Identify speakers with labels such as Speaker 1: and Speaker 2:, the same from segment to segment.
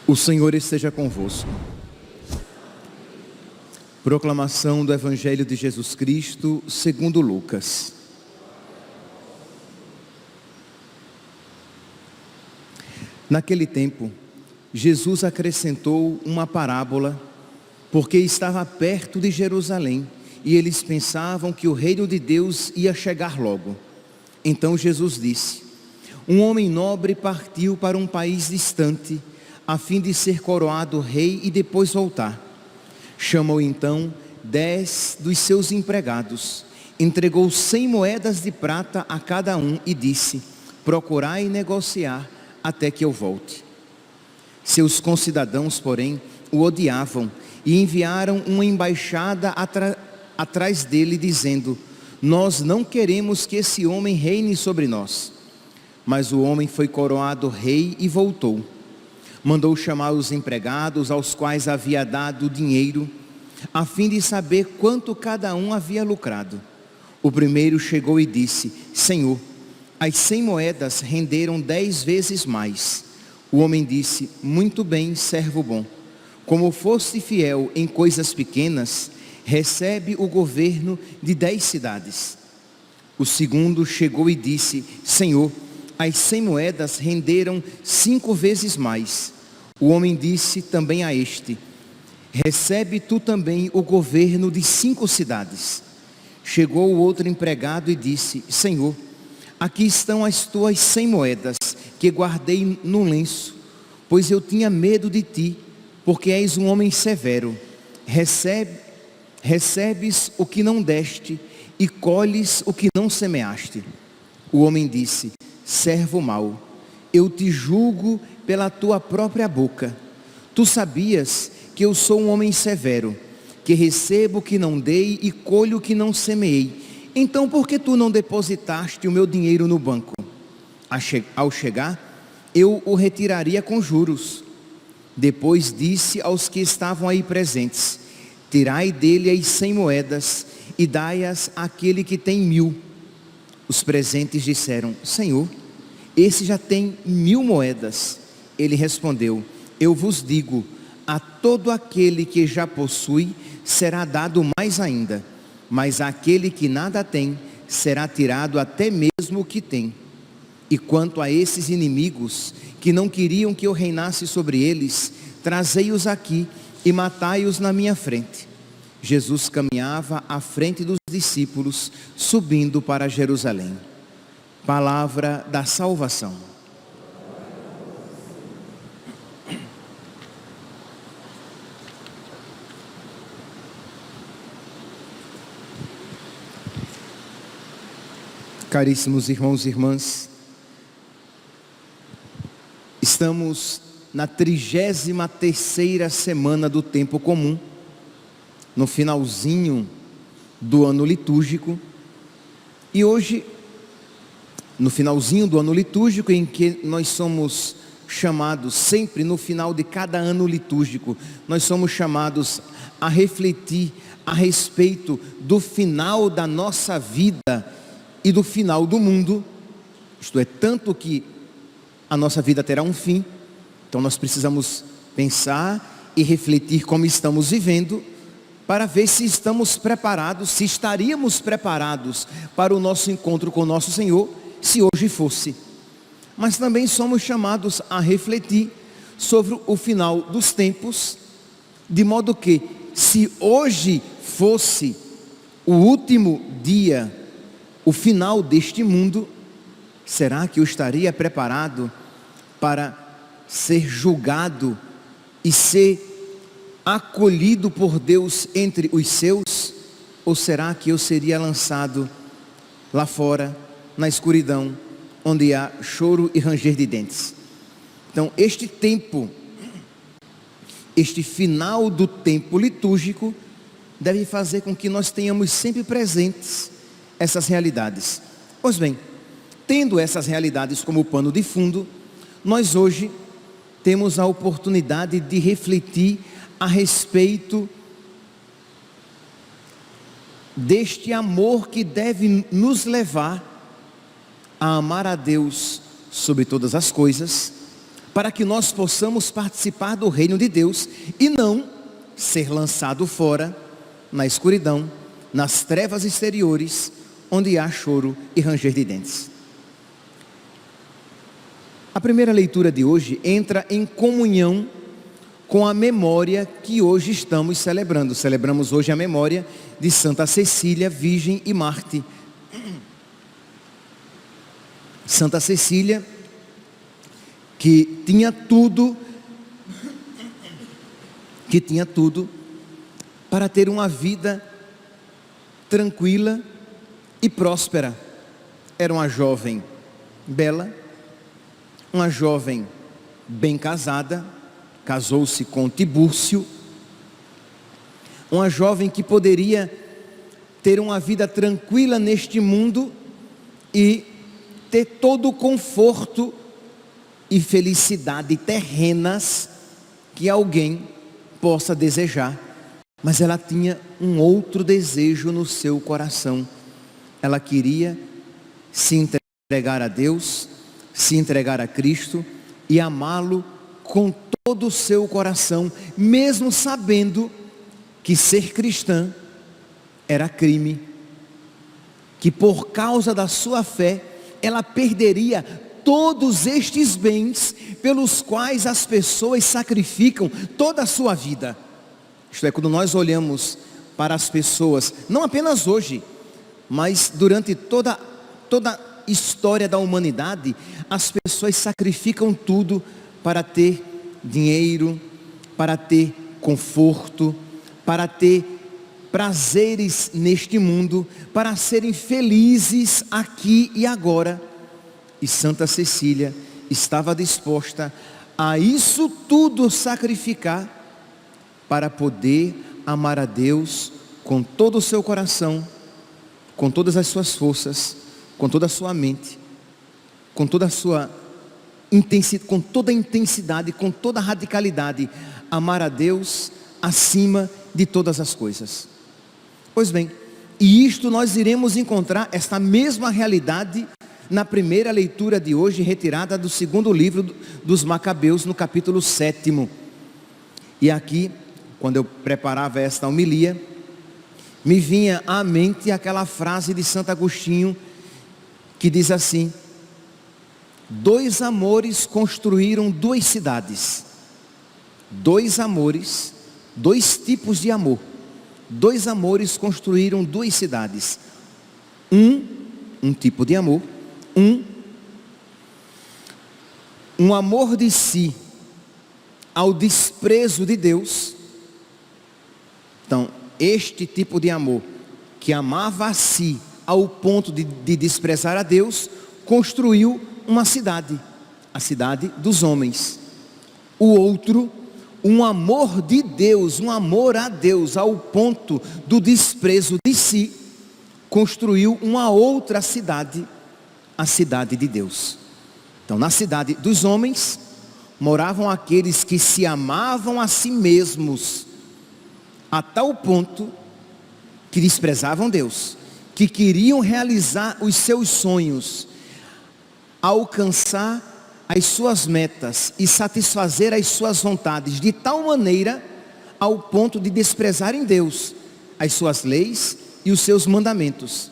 Speaker 1: O Senhor esteja convosco. Proclamação do Evangelho de Jesus Cristo segundo Lucas. Naquele tempo, Jesus acrescentou uma parábola, porque estava perto de Jerusalém, e eles pensavam que o reino de Deus ia chegar logo. Então Jesus disse: um homem nobre partiu para um país distante, a fim de ser coroado rei e depois voltar. Chamou então 10 dos seus empregados, entregou 100 moedas de prata a cada um e disse: procurai negociar até que eu volte. Seus concidadãos, porém, o odiavam e enviaram uma embaixada atrás dele, dizendo: nós não queremos que esse homem reine sobre nós. Mas o homem foi coroado rei e voltou. Mandou chamar os empregados, aos quais havia dado dinheiro, a fim de saber quanto cada um havia lucrado. O primeiro chegou e disse: Senhor, as 100 moedas renderam 10 vezes mais. O homem disse: muito bem, servo bom. Como foste fiel em coisas pequenas, recebe o governo de 10 cidades. O segundo chegou e disse: Senhor, as 100 moedas renderam 5 vezes mais. O homem disse também a este: recebe tu também o governo de 5 cidades. Chegou o outro empregado e disse: Senhor, aqui estão as tuas 100 moedas, que guardei no lenço, pois eu tinha medo de ti, porque és um homem severo. Recebes o que não deste, e colhes o que não semeaste. O homem disse: servo mau, eu te julgo pela tua própria boca. Tu sabias que eu sou um homem severo, que recebo o que não dei e colho o que não semeei. Então por que tu não depositaste o meu dinheiro no banco? Ao chegar, eu o retiraria com juros. Depois disse aos que estavam aí presentes: tirai dele as 100 moedas e dai-as àquele que tem 1000. Os presentes disseram: Senhor, esse já tem 1000 moedas. Ele respondeu: eu vos digo, a todo aquele que já possui será dado mais ainda, mas àquele que nada tem será tirado até mesmo o que tem. E quanto a esses inimigos que não queriam que eu reinasse sobre eles, trazei-os aqui e matai-os na minha frente. Jesus caminhava à frente dos discípulos, subindo para Jerusalém. Palavra da salvação. Caríssimos irmãos e irmãs, estamos na 33ª semana do tempo comum, no finalzinho do ano litúrgico, e hoje, no finalzinho do ano litúrgico, em que nós somos chamados, sempre no final de cada ano litúrgico, nós somos chamados a refletir a respeito do final da nossa vida e do final do mundo, isto é, tanto que a nossa vida terá um fim, então nós precisamos pensar e refletir como estamos vivendo, para ver se estamos preparados, se estaríamos preparados para o nosso encontro com o nosso Senhor, se hoje fosse. Mas também somos chamados a refletir sobre o final dos tempos, de modo que, se hoje fosse o último dia, o final deste mundo, será que eu estaria preparado para ser julgado e ser acolhido por Deus entre os seus? Ou será que eu seria lançado lá fora, na escuridão, onde há choro e ranger de dentes? Então, este tempo, este final do tempo litúrgico, deve fazer com que nós tenhamos sempre presentes essas realidades. Pois bem, tendo essas realidades como pano de fundo, nós hoje temos a oportunidade de refletir a respeito deste amor que deve nos levar a amar a Deus sobre todas as coisas, para que nós possamos participar do reino de Deus e não ser lançado fora na escuridão, nas trevas exteriores, onde há choro e ranger de dentes. A primeira leitura de hoje entra em comunhão com a memória que hoje estamos celebrando. Celebramos hoje a memória de Santa Cecília, Virgem e Mártir. Santa Cecília, que tinha tudo para ter uma vida tranquila e próspera. Era uma jovem bela, uma jovem bem casada, casou-se com Tibúrcio, uma jovem que poderia ter uma vida tranquila neste mundo e ter todo o conforto e felicidade terrenas que alguém possa desejar. Mas ela tinha um outro desejo no seu coração. Ela queria se entregar a Deus, se entregar a Cristo e amá-lo com todo o seu coração, mesmo sabendo que ser cristã era crime, que por causa da sua fé ela perderia todos estes bens pelos quais as pessoas sacrificam toda a sua vida. Isto é, quando nós olhamos para as pessoas, não apenas hoje, mas durante toda a história da humanidade, as pessoas sacrificam tudo para ter dinheiro, para ter conforto, para ter prazeres neste mundo, para serem felizes aqui e agora. E Santa Cecília estava disposta a isso tudo sacrificar para poder amar a Deus com todo o seu coração, com todas as suas forças, com toda a sua mente, com toda a sua intensidade, com toda a intensidade, com toda a radicalidade, amar a Deus acima de todas as coisas. Pois bem, e isto nós iremos encontrar esta mesma realidade na primeira leitura de hoje, retirada do segundo livro dos Macabeus, no capítulo 7. E aqui, quando eu preparava esta homilia, me vinha à mente aquela frase de Santo Agostinho, que diz assim: dois amores construíram duas cidades. Dois amores, dois tipos de amor. Dois amores construíram duas cidades. Um tipo de amor. Um amor de si ao desprezo de Deus. Então, este tipo de amor, que amava a si ao ponto de desprezar a Deus, construiu uma cidade, a cidade dos homens. O outro, um amor de Deus, um amor a Deus ao ponto do desprezo de si, construiu uma outra cidade, a cidade de Deus. Então, na cidade dos homens moravam aqueles que se amavam a si mesmos a tal ponto que desprezavam Deus, que queriam realizar os seus sonhos, alcançar as suas metas e satisfazer as suas vontades de tal maneira ao ponto de desprezarem Deus, as suas leis e os seus mandamentos.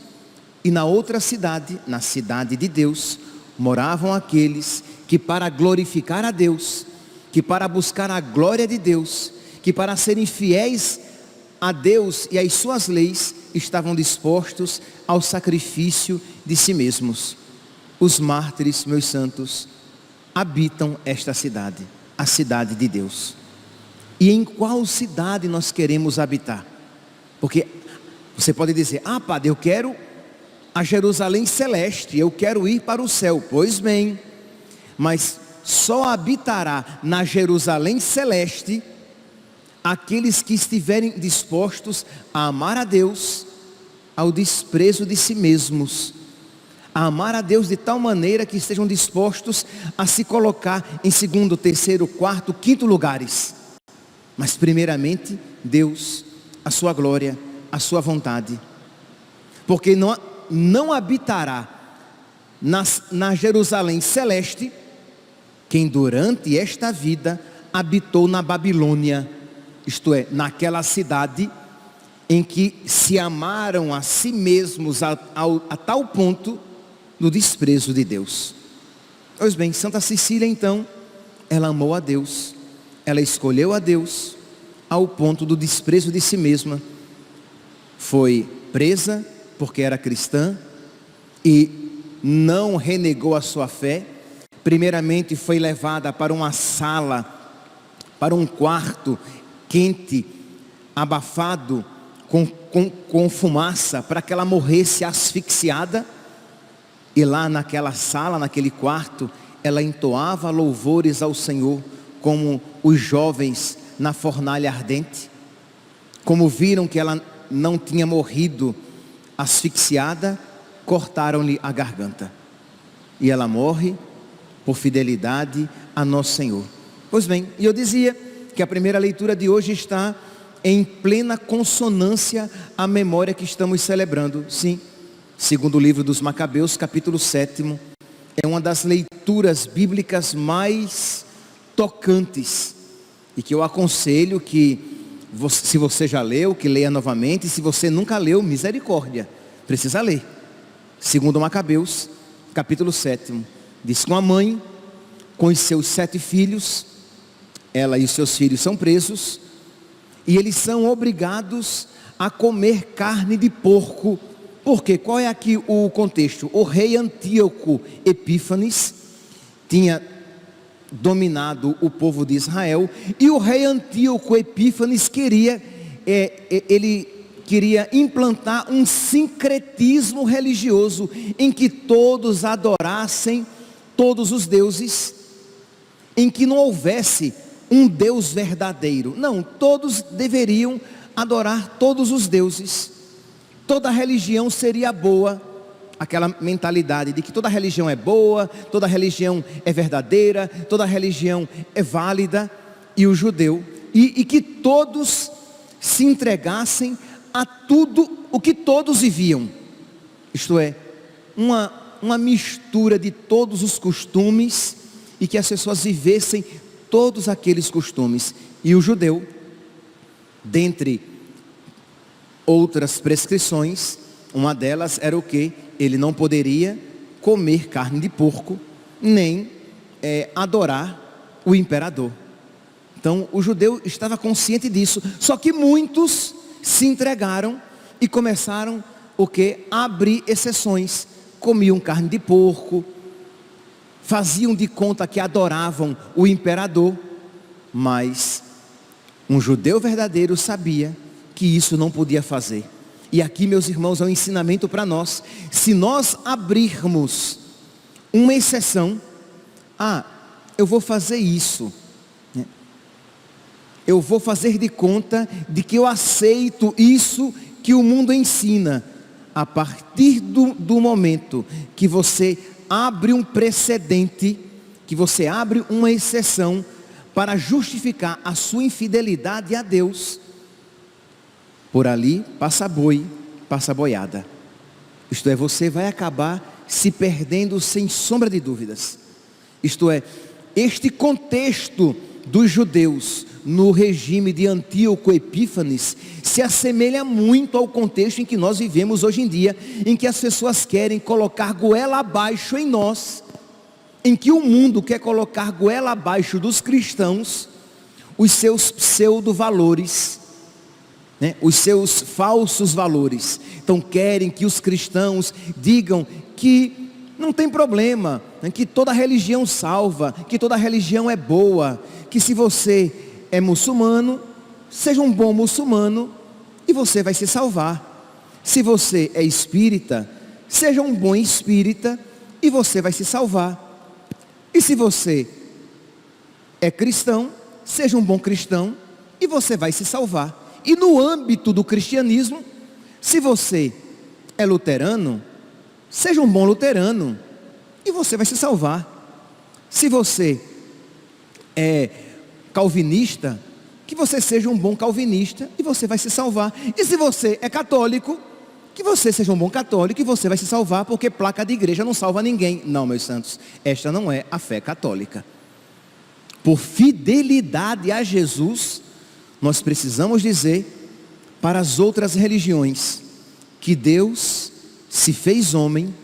Speaker 1: E na outra cidade, na cidade de Deus, moravam aqueles que para glorificar a Deus, que para buscar a glória de Deus, que para serem fiéis a Deus e às suas leis, estavam dispostos ao sacrifício de si mesmos. Os mártires, meus santos, habitam esta cidade, a cidade de Deus. E em qual cidade nós queremos habitar? Porque você pode dizer: ah, padre, eu quero a Jerusalém celeste, eu quero ir para o céu. Pois bem, mas só habitará na Jerusalém celeste aqueles que estiverem dispostos a amar a Deus ao desprezo de si mesmos, a amar a Deus de tal maneira que estejam dispostos a se colocar em segundo, terceiro, quarto, quinto lugares. Mas primeiramente, Deus, a sua glória, a sua vontade. Porque não habitará na Jerusalém celeste quem durante esta vida habitou na Babilônia, isto é, naquela cidade em que se amaram a si mesmos a tal ponto do desprezo de Deus. Pois bem, Santa Cecília então, ela amou a Deus, ela escolheu a Deus ao ponto do desprezo de si mesma. Foi presa porque era cristã e não renegou a sua fé. Primeiramente foi levada para uma sala, para um quarto quente, abafado, com fumaça, para que ela morresse asfixiada. E lá naquela sala, naquele quarto, ela entoava louvores ao Senhor, como os jovens na fornalha ardente. Como viram que ela não tinha morrido asfixiada, cortaram-lhe a garganta. E ela morre por fidelidade a nosso Senhor. Pois bem, e eu dizia que a primeira leitura de hoje está em plena consonância à memória que estamos celebrando. Sim, segundo o livro dos Macabeus, capítulo 7, é uma das leituras bíblicas mais tocantes, e que eu aconselho que, se você já leu, que leia novamente, e se você nunca leu, misericórdia, precisa ler. Segundo Macabeus, capítulo 7, diz que uma mãe, com os seus 7 filhos, ela e os seus filhos são presos, e eles são obrigados a comer carne de porco. Por quê? Qual é aqui o contexto? O rei Antíoco Epífanes tinha dominado o povo de Israel, e o rei Antíoco Epífanes queria implantar um sincretismo religioso, em que todos adorassem todos os deuses, em que não houvesse um Deus verdadeiro. Não, todos deveriam adorar todos os deuses. Toda religião seria boa, aquela mentalidade de que toda religião é boa, toda religião é verdadeira, toda religião é válida, e o judeu, e que todos se entregassem a tudo o que todos viviam, isto é, uma mistura de todos os costumes, e que as pessoas vivessem todos aqueles costumes. E o judeu, dentre outras prescrições, uma delas era o que? Ele não poderia comer carne de porco, nem adorar o imperador. Então o judeu estava consciente disso, só que muitos se entregaram e começaram o que? A abrir exceções, comiam carne de porco, faziam de conta que adoravam o imperador, mas um judeu verdadeiro sabia que isso não podia fazer. E aqui, meus irmãos, é um ensinamento para nós. Se nós abrirmos uma exceção, eu vou fazer isso, eu vou fazer de conta de que eu aceito isso que o mundo ensina. A partir do momento que você abre um precedente, que você abre uma exceção para justificar a sua infidelidade a Deus, por ali passa boi, passa boiada. Isto é, você vai acabar se perdendo sem sombra de dúvidas. Isto é, este contexto dos judeus no regime de Antíoco Epífanes se assemelha muito ao contexto em que nós vivemos hoje em dia, em que as pessoas querem colocar goela abaixo em nós, em que o mundo quer colocar goela abaixo dos cristãos os seus pseudo-valores, os seus falsos valores. Então querem que os cristãos digam que não tem problema, que toda religião salva, que toda religião é boa, que se você é muçulmano, seja um bom muçulmano e você vai se salvar. Se você é espírita, seja um bom espírita e você vai se salvar. E se você é cristão, seja um bom cristão e você vai se salvar. E no âmbito do cristianismo, se você é luterano, seja um bom luterano e você vai se salvar. Se você é calvinista, que você seja um bom calvinista e você vai se salvar. E se você é católico, que você seja um bom católico e você vai se salvar, porque placa de igreja não salva ninguém. Não, meus santos, esta não é a fé católica. Por fidelidade a Jesus, nós precisamos dizer para as outras religiões que Deus se fez homem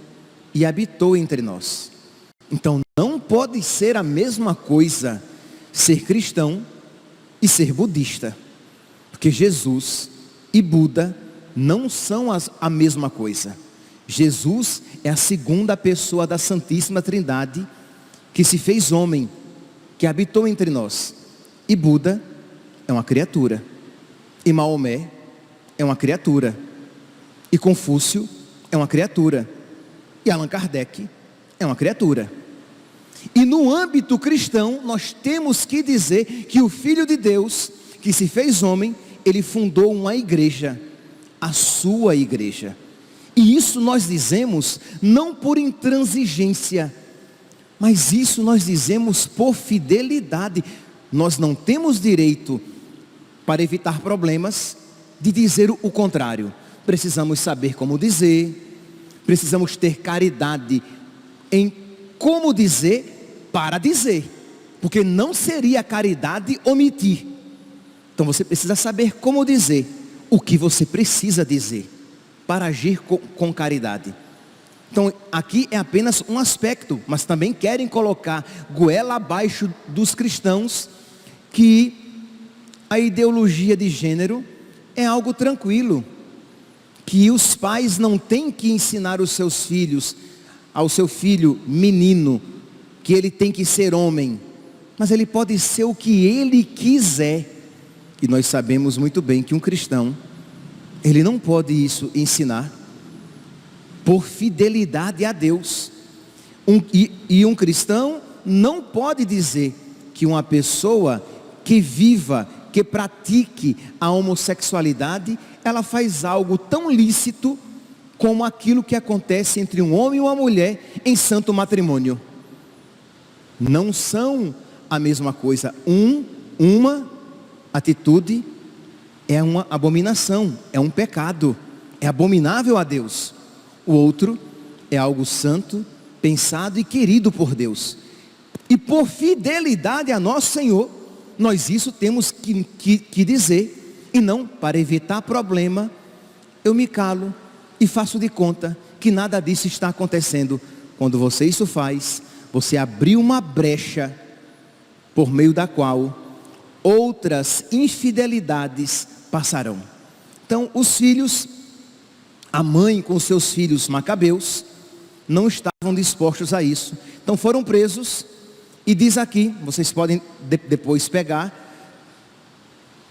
Speaker 1: e habitou entre nós. Então não pode ser a mesma coisa ser cristão e ser budista, porque Jesus e Buda não são a mesma coisa. Jesus é a segunda pessoa da Santíssima Trindade que se fez homem, que habitou entre nós. E Buda é uma criatura, e Maomé é uma criatura, e Confúcio é uma criatura, e Allan Kardec é uma criatura. E no âmbito cristão, nós temos que dizer que o Filho de Deus, que se fez homem, ele fundou uma igreja, a sua igreja. E isso nós dizemos não por intransigência, mas isso nós dizemos por fidelidade. Nós não temos direito, para evitar problemas, de dizer o contrário. Precisamos saber como dizer, precisamos ter caridade em como dizer, para dizer, porque não seria caridade omitir. Então você precisa saber como dizer o que você precisa dizer para agir com caridade. Então aqui é apenas um aspecto, mas também querem colocar goela abaixo dos cristãos que a ideologia de gênero é algo tranquilo, que os pais não têm que ensinar os seus filhos, ao seu filho menino, que ele tem que ser homem, mas ele pode ser o que ele quiser. E nós sabemos muito bem que um cristão, ele não pode isso ensinar, por fidelidade a Deus. Um cristão não pode dizer que uma pessoa que viva, que pratique a homossexualidade, ela faz algo tão lícito como aquilo que acontece entre um homem e uma mulher em santo matrimônio. Não são a mesma coisa. Uma atitude é uma abominação, é um pecado, é abominável a Deus. O outro é algo santo, pensado e querido por Deus. E por fidelidade a nosso Senhor, nós isso temos que dizer, e não para evitar problema, eu me calo e faço de conta que nada disso está acontecendo. Quando você isso faz, você abriu uma brecha por meio da qual outras infidelidades passarão. Então os filhos, a mãe com seus filhos macabeus, não estavam dispostos a isso. Então foram presos, e diz aqui, vocês podem depois pegar,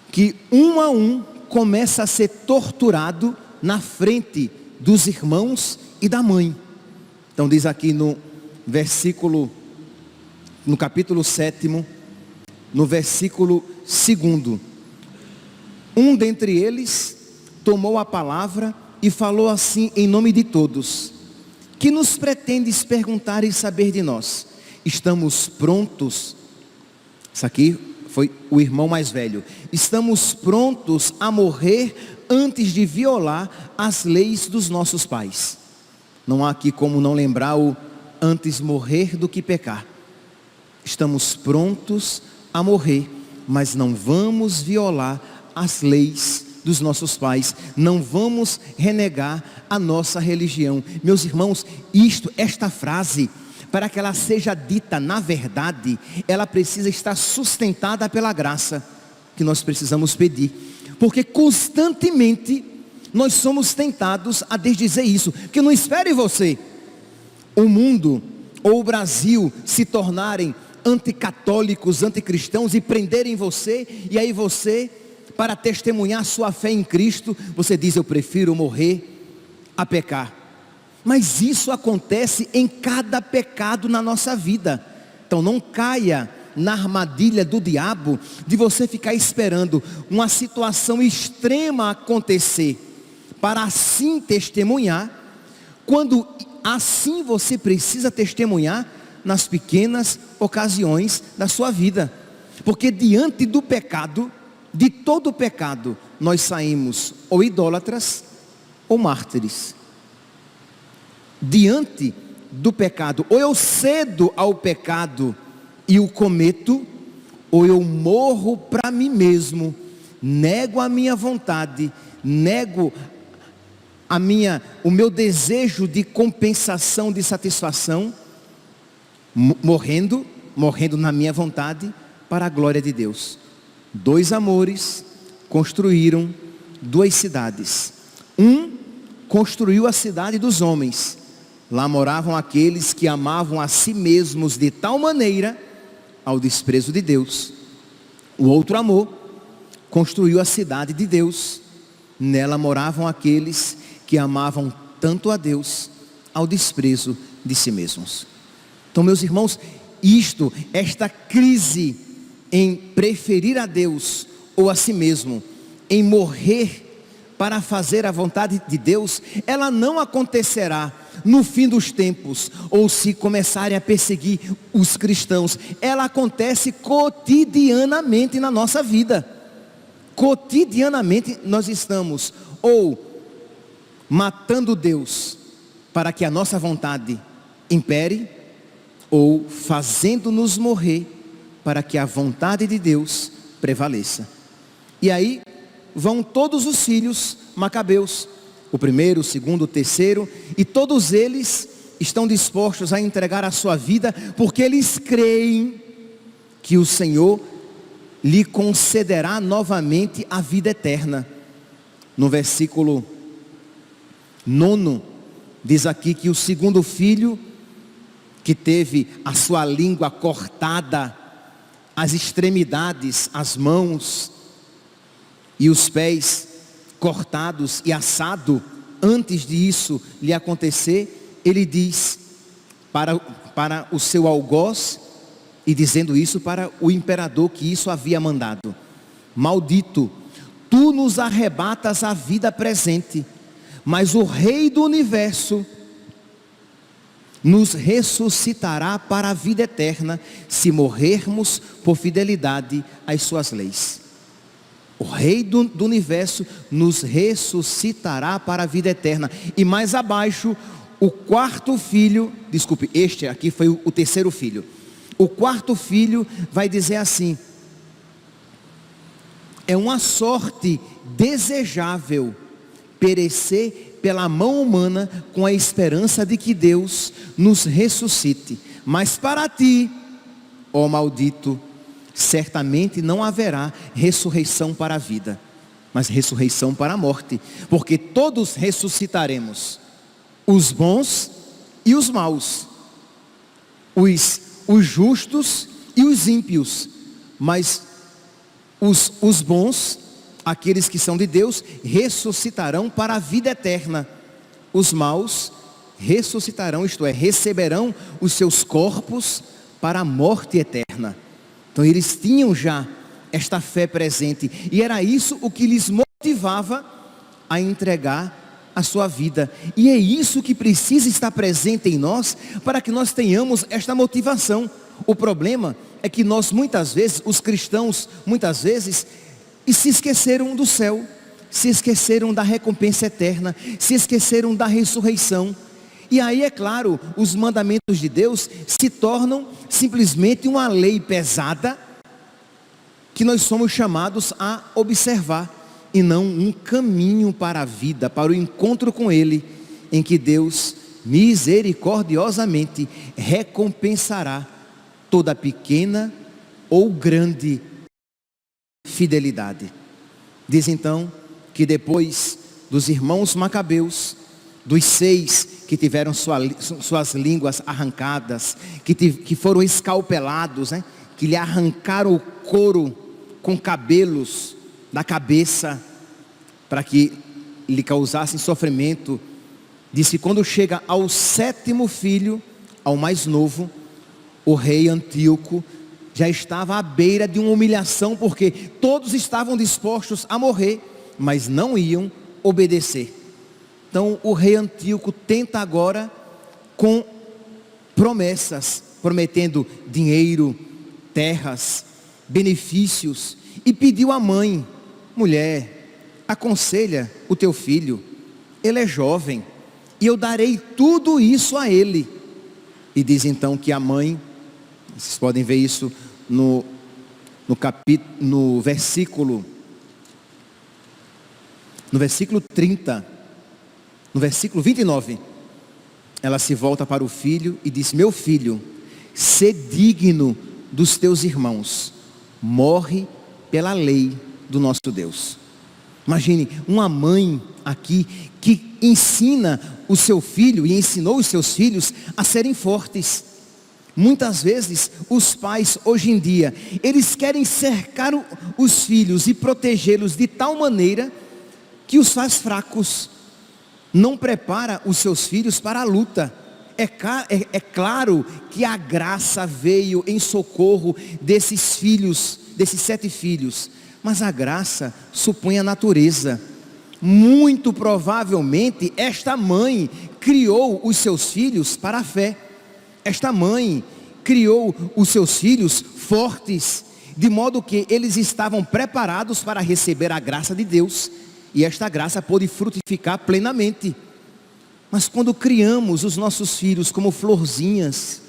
Speaker 1: que um a um começa a ser torturado na frente dos irmãos e da mãe. Então diz aqui no capítulo 7, no versículo 2, um dentre eles tomou a palavra e falou assim em nome de todos: que nos pretendes perguntar e saber de nós? Estamos prontos, isso aqui foi o irmão mais velho, estamos prontos a morrer antes de violar as leis dos nossos pais. Não há aqui como não lembrar o antes morrer do que pecar. Estamos prontos a morrer, mas não vamos violar as leis dos nossos pais, não vamos renegar a nossa religião. Meus irmãos, esta frase, para que ela seja dita na verdade, ela precisa estar sustentada pela graça que nós precisamos pedir, porque constantemente nós somos tentados a desdizer isso. Que não espere você, o mundo ou o Brasil se tornarem anticatólicos, anticristãos e prenderem você, e aí você, para testemunhar sua fé em Cristo, você diz: eu prefiro morrer a pecar. Mas isso acontece em cada pecado na nossa vida. Então não caia na armadilha do diabo de você ficar esperando uma situação extrema acontecer para assim testemunhar, quando assim você precisa testemunhar nas pequenas ocasiões da sua vida. Porque diante do pecado, de todo o pecado, nós saímos ou idólatras ou mártires. Diante do pecado, ou eu cedo ao pecado e o cometo, ou eu morro para mim mesmo, nego a minha vontade, nego o meu desejo de compensação, de satisfação, morrendo na minha vontade, para a glória de Deus. Dois amores construíram duas cidades. Um construiu a cidade dos homens. Lá moravam aqueles que amavam a si mesmos de tal maneira ao desprezo de Deus. O outro amor construiu a cidade de Deus. Nela moravam aqueles que amavam tanto a Deus ao desprezo de si mesmos. Então, meus irmãos, esta crise em preferir a Deus ou a si mesmo, em morrer para fazer a vontade de Deus, ela não acontecerá no fim dos tempos, ou se começarem a perseguir os cristãos. Ela acontece cotidianamente na nossa vida. Cotidianamente nós estamos ou matando Deus para que a nossa vontade impere, ou fazendo-nos morrer para que a vontade de Deus prevaleça. E aí vão todos os filhos macabeus, o primeiro, o segundo, o terceiro, e todos eles estão dispostos a entregar a sua vida, porque eles creem que o Senhor lhe concederá novamente a vida eterna. No versículo 9, diz aqui que o segundo filho, que teve a sua língua cortada, as extremidades, as mãos e os pés cortados e assado, antes disso lhe acontecer, ele diz para o seu algoz, e dizendo isso para o imperador que isso havia mandado: maldito, tu nos arrebatas a vida presente, mas o Rei do Universo nos ressuscitará para a vida eterna, se morrermos por fidelidade às suas leis. O Rei do Universo nos ressuscitará para a vida eterna. E mais abaixo, o quarto filho, desculpe, este aqui foi o terceiro filho. O quarto filho vai dizer assim: é uma sorte desejável perecer pela mão humana, com a esperança de que Deus nos ressuscite. Mas para ti, ó maldito, certamente não haverá ressurreição para a vida, mas ressurreição para a morte, porque todos ressuscitaremos, os bons e os maus, os justos e os ímpios, mas os bons, aqueles que são de Deus, ressuscitarão para a vida eterna. Os maus ressuscitarão, isto é, receberão os seus corpos para a morte eterna. Então eles tinham já esta fé presente, e era isso o que lhes motivava a entregar a sua vida. E é isso que precisa estar presente em nós, para que nós tenhamos esta motivação. O problema é que nós muitas vezes, os cristãos, muitas vezes, e se esqueceram do céu, se esqueceram da recompensa eterna, se esqueceram da ressurreição. E aí, é claro, os mandamentos de Deus se tornam simplesmente uma lei pesada, que nós somos chamados a observar, e não um caminho para a vida, para o encontro com Ele, em que Deus misericordiosamente recompensará toda pequena ou grande fidelidade. Diz então que depois dos irmãos macabeus, dos 6 que tiveram suas línguas arrancadas, que foram escalpelados, né? Que lhe arrancaram o couro com cabelos da cabeça, para que lhe causassem sofrimento, diz que quando chega ao 7º filho, ao mais novo, o rei Antíoco já estava à beira de uma humilhação, porque todos estavam dispostos a morrer, mas não iam obedecer. Então o rei Antíoco tenta agora com promessas, prometendo dinheiro, terras, benefícios, e pediu à mãe: mulher, aconselha o teu filho, ele é jovem, e eu darei tudo isso a ele. E diz então que a mãe, vocês podem ver isso no versículo 30, no versículo 29, ela se volta para o filho e diz: meu filho, sê digno dos teus irmãos, morre pela lei do nosso Deus. Imagine uma mãe aqui que ensina o seu filho e ensinou os seus filhos a serem fortes. Muitas vezes os pais hoje em dia, eles querem cercar os filhos e protegê-los de tal maneira que os faz fracos, não prepara os seus filhos para a luta. É claro que a graça veio em socorro desses filhos, desses 7 filhos, mas a graça supõe a natureza. Muito provavelmente esta mãe criou os seus filhos para a fé. Esta mãe criou os seus filhos fortes, de modo que eles estavam preparados para receber a graça de Deus, e esta graça pôde frutificar plenamente. Mas quando criamos os nossos filhos como florzinhas,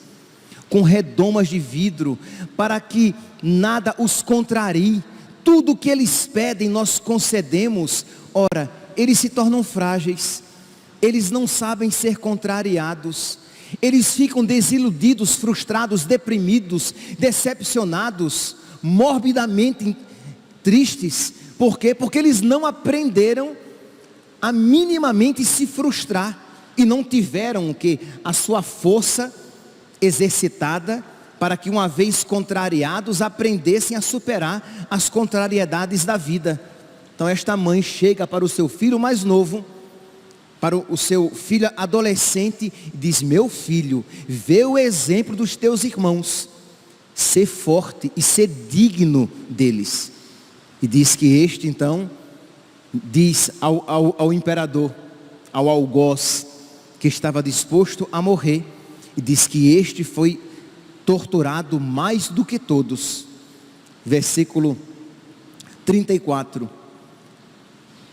Speaker 1: com redomas de vidro, para que nada os contrarie, tudo que eles pedem nós concedemos, ora, eles se tornam frágeis, eles não sabem ser contrariados, eles ficam desiludidos, frustrados, deprimidos, decepcionados, morbidamente tristes. Por quê? Porque eles não aprenderam a minimamente se frustrar e não tiveram a sua força exercitada para que, uma vez contrariados, aprendessem a superar as contrariedades da vida. Então esta mãe chega para o seu filho mais novo, para o seu filho adolescente, e diz: meu filho, vê o exemplo dos teus irmãos, ser forte e ser digno deles. E diz que este então diz ao imperador, ao algoz, que estava disposto a morrer, e diz que este foi torturado mais do que todos. Versículo 34,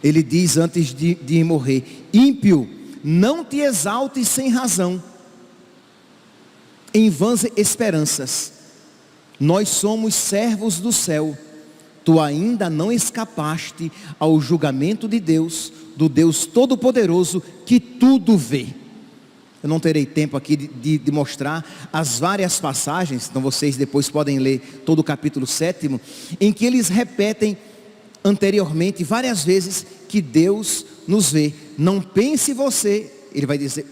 Speaker 1: ele diz antes de morrer: ímpio, não te exaltes sem razão, em vãs esperanças, nós somos servos do céu, tu ainda não escapaste ao julgamento de Deus, do Deus Todo-Poderoso, que tudo vê. Eu não terei tempo aqui de mostrar as várias passagens, então vocês depois podem ler todo o capítulo 7, em que eles repetem anteriormente várias vezes que Deus nos vê. Não pense você, ele vai dizer,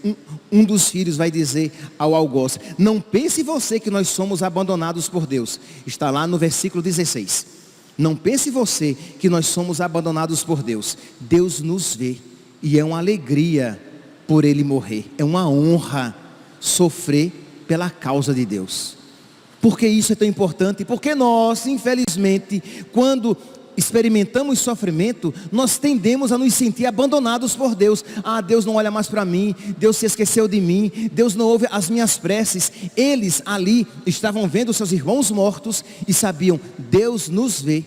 Speaker 1: um dos filhos vai dizer ao algoz: não pense você que nós somos abandonados por Deus. Está lá no versículo 16. Não pense você que nós somos abandonados por Deus. Deus nos vê, e é uma alegria por Ele morrer, é uma honra sofrer pela causa de Deus. Por que isso é tão importante? Porque nós, infelizmente, quando experimentamos sofrimento, nós tendemos a nos sentir abandonados por Deus. Deus não olha mais para mim, Deus se esqueceu de mim, Deus não ouve as minhas preces. Eles ali estavam vendo seus irmãos mortos e sabiam: Deus nos vê,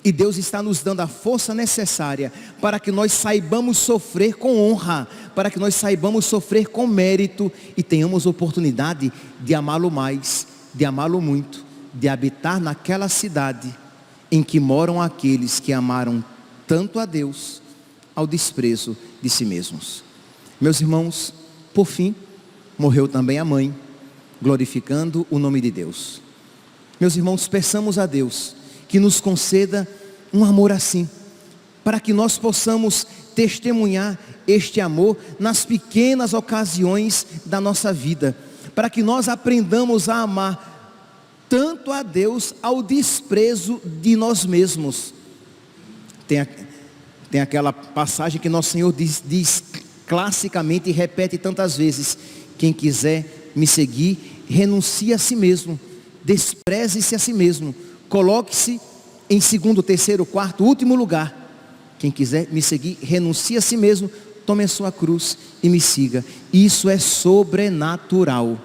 Speaker 1: e Deus está nos dando a força necessária para que nós saibamos sofrer com honra, para que nós saibamos sofrer com mérito e tenhamos oportunidade de amá-lo mais, de amá-lo muito, de habitar naquela cidade em que moram aqueles que amaram tanto a Deus ao desprezo de si mesmos. Meus irmãos, por fim, morreu também a mãe, glorificando o nome de Deus. Meus irmãos, peçamos a Deus que nos conceda um amor assim, para que nós possamos testemunhar este amor nas pequenas ocasiões da nossa vida, para que nós aprendamos a amar tanto a Deus ao desprezo de nós mesmos. Tem aquela passagem que nosso Senhor diz classicamente e repete tantas vezes: quem quiser me seguir, renuncie a si mesmo, despreze-se a si mesmo, coloque-se em segundo, terceiro, quarto, último lugar. Quem quiser me seguir, renuncie a si mesmo, tome a sua cruz e me siga. Isso é sobrenatural.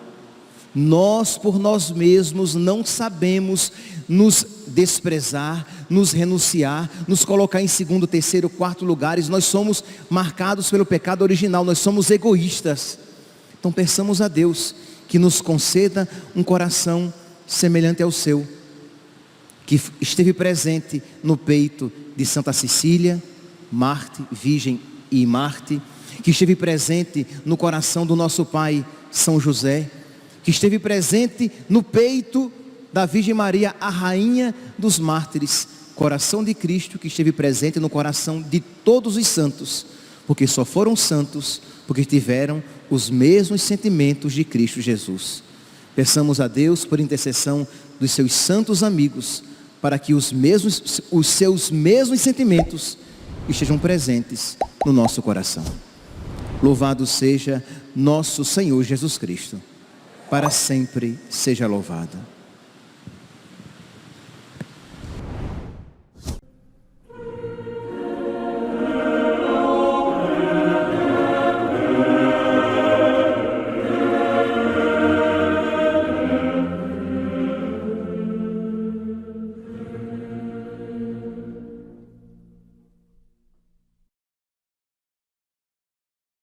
Speaker 1: Nós por nós mesmos não sabemos nos desprezar, nos renunciar, nos colocar em segundo, terceiro, quarto lugares. Nós somos marcados pelo pecado original, nós somos egoístas. Então peçamos a Deus que nos conceda um coração semelhante ao seu, que esteve presente no peito de Santa Cecília, Marte, Virgem e Marte, que esteve presente no coração do nosso pai São José, que esteve presente no peito da Virgem Maria, a rainha dos mártires, coração de Cristo que esteve presente no coração de todos os santos, porque só foram santos porque tiveram os mesmos sentimentos de Cristo Jesus. Peçamos a Deus por intercessão dos seus santos amigos, para que os seus mesmos sentimentos estejam presentes no nosso coração. Louvado seja nosso Senhor Jesus Cristo, para sempre seja louvado.